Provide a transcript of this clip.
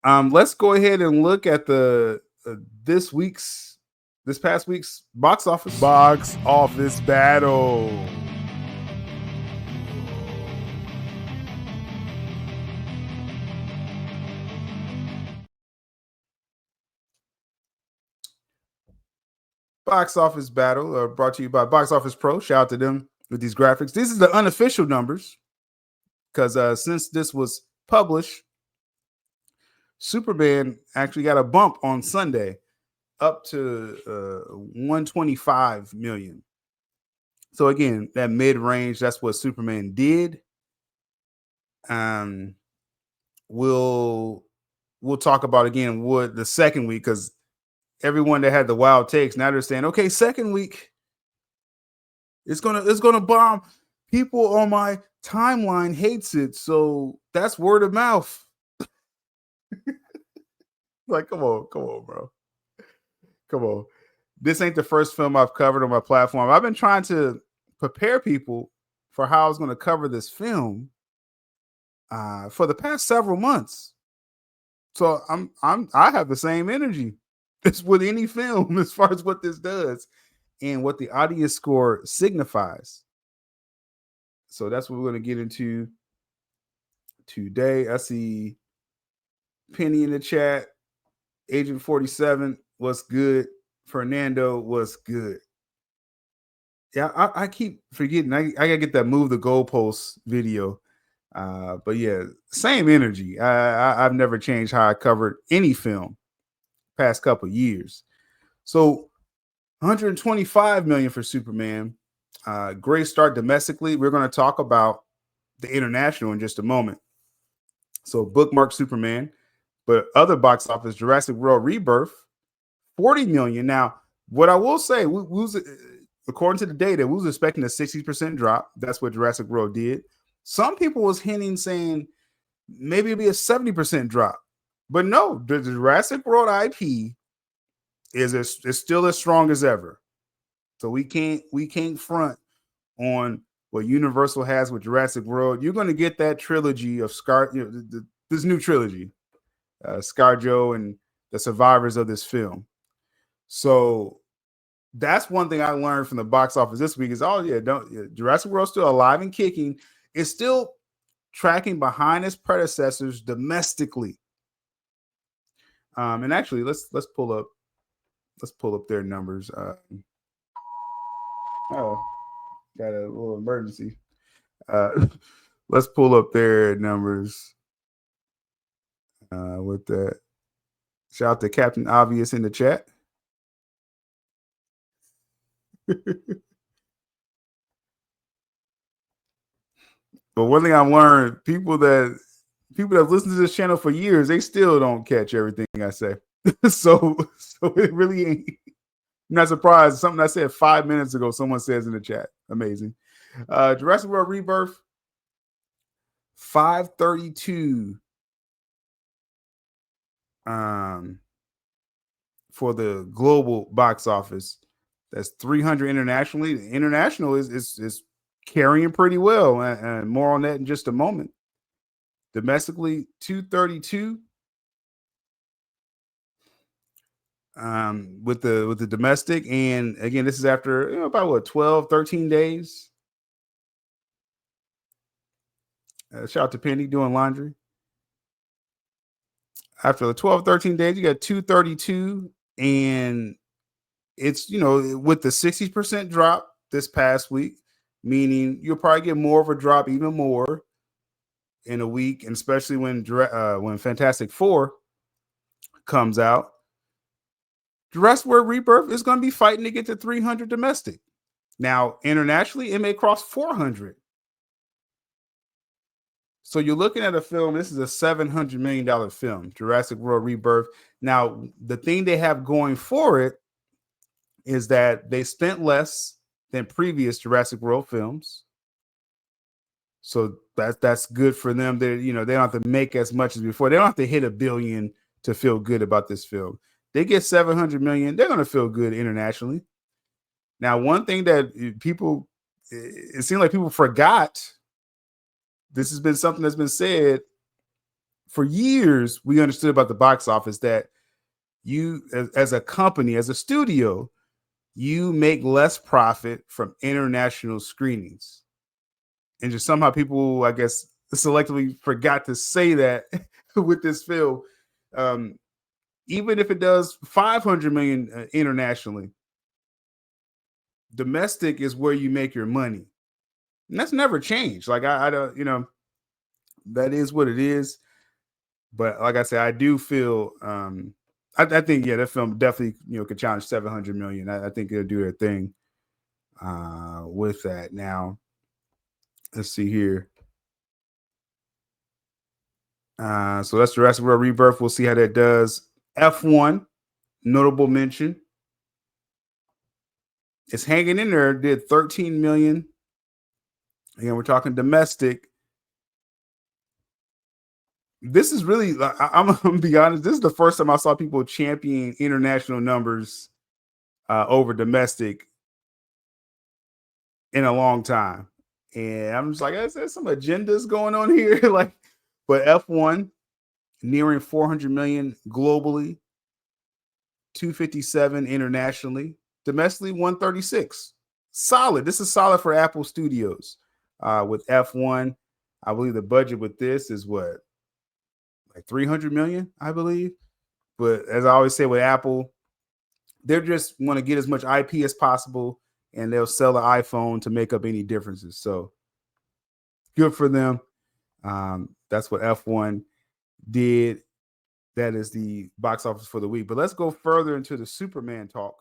Let's go ahead and look at the this past week's box office. Box office battle. Box office battle brought to you by Box Office Pro. Shout out to them with these graphics. This is the unofficial numbers because since this was published, Superman actually got a bump on Sunday up to 125 million. So again, that mid range, that's what Superman did. Um, we'll talk about again what the second week, because everyone that had the wild takes now they're saying, okay, second week it's gonna bomb. People on my timeline hates it, so that's word of mouth. Like, come on, bro. Come on. This ain't the first film I've covered on my platform. I've been trying to prepare people for how I was going to cover this film for the past several months. So I have the same energy as with any film as far as what this does and what the audience score signifies. So that's what we're going to get into today. I see Penny in the chat. Agent 47 was good. Fernando was good. Yeah, I keep forgetting. I gotta get that move the goalpost video. But yeah, same energy. I've never changed how I covered any film past couple years. So 125 million for Superman. Great start domestically. We're going to talk about the international in just a moment. So bookmark Superman, but other box office, Jurassic World Rebirth, 40 million. Now, what I will say, we was, according to the data, we was expecting a 60% drop. That's what Jurassic World did. Some people was hinting, saying maybe it'd be a 70% drop. But no, the Jurassic World IP is still as strong as ever. So we can't front on what Universal has with Jurassic World. You're going to get that trilogy of this new trilogy, ScarJo and the survivors of this film. So that's one thing I learned from the box office this week is, Jurassic World's still alive and kicking. It's still tracking behind its predecessors domestically. And actually, let's pull up their numbers. Oh, got a little emergency. Let's pull up their numbers with that. Shout out to Captain Obvious in the chat. But one thing I've learned, people that listen to this channel for years, they still don't catch everything I say. so it really ain't. I'm not surprised. Something I said 5 minutes ago, someone says in the chat. Amazing. Jurassic World Rebirth, 532 for the global box office. That's 300 internationally. The international is carrying pretty well, and more on that in just a moment. Domestically, 232. With the domestic, and again, this is after about 12, 13 days. Shout out to Penny doing laundry. After the 12, 13 days, you got 232, and it's with the 60% drop this past week, meaning you'll probably get more of a drop, even more in a week, and especially when Fantastic Four comes out. Jurassic World Rebirth is going to be fighting to get to 300 domestic. Now, internationally, it may cross 400. So you're looking at a film. This is a $700 million film, Jurassic World Rebirth. Now, the thing they have going for it is that they spent less than previous Jurassic World films. So that's good for them. They don't have to make as much as before. They don't have to hit $1 billion to feel good about this film. They get 700 million. They're going to feel good internationally. Now, one thing that it seemed like people forgot, this has been something that's been said for years we understood about the box office that you, as a company, as a studio, you make less profit from international screenings. And just somehow people, I guess, selectively forgot to say that with this film. Um, Even if it does 500 million internationally, domestic is where you make your money. And that's never changed. Like I don't, that is what it is. But like I said, I do feel I think yeah, that film definitely could challenge 700 million. I think they'll do their thing with that. Now, let's see here. So that's Jurassic World Rebirth. We'll see how that does. F1, notable mention. It's hanging in there. Did 13 million. Again, we're talking domestic. This is really, I'm gonna be honest, this is the first time I saw people champion international numbers over domestic in a long time. And I'm just like, there's some agendas going on here. Like, but F1 nearing 400 million globally, 257 internationally, domestically 136. Solid. This is solid for Apple Studios. With F1, I believe the budget with this is what, like 300 million, I believe. But as I always say with Apple, they just want to get as much IP as possible, and they'll sell the iPhone to make up any differences. So good for them. That's what F1 did. That is the box office for the week. But let's go further into the Superman talk.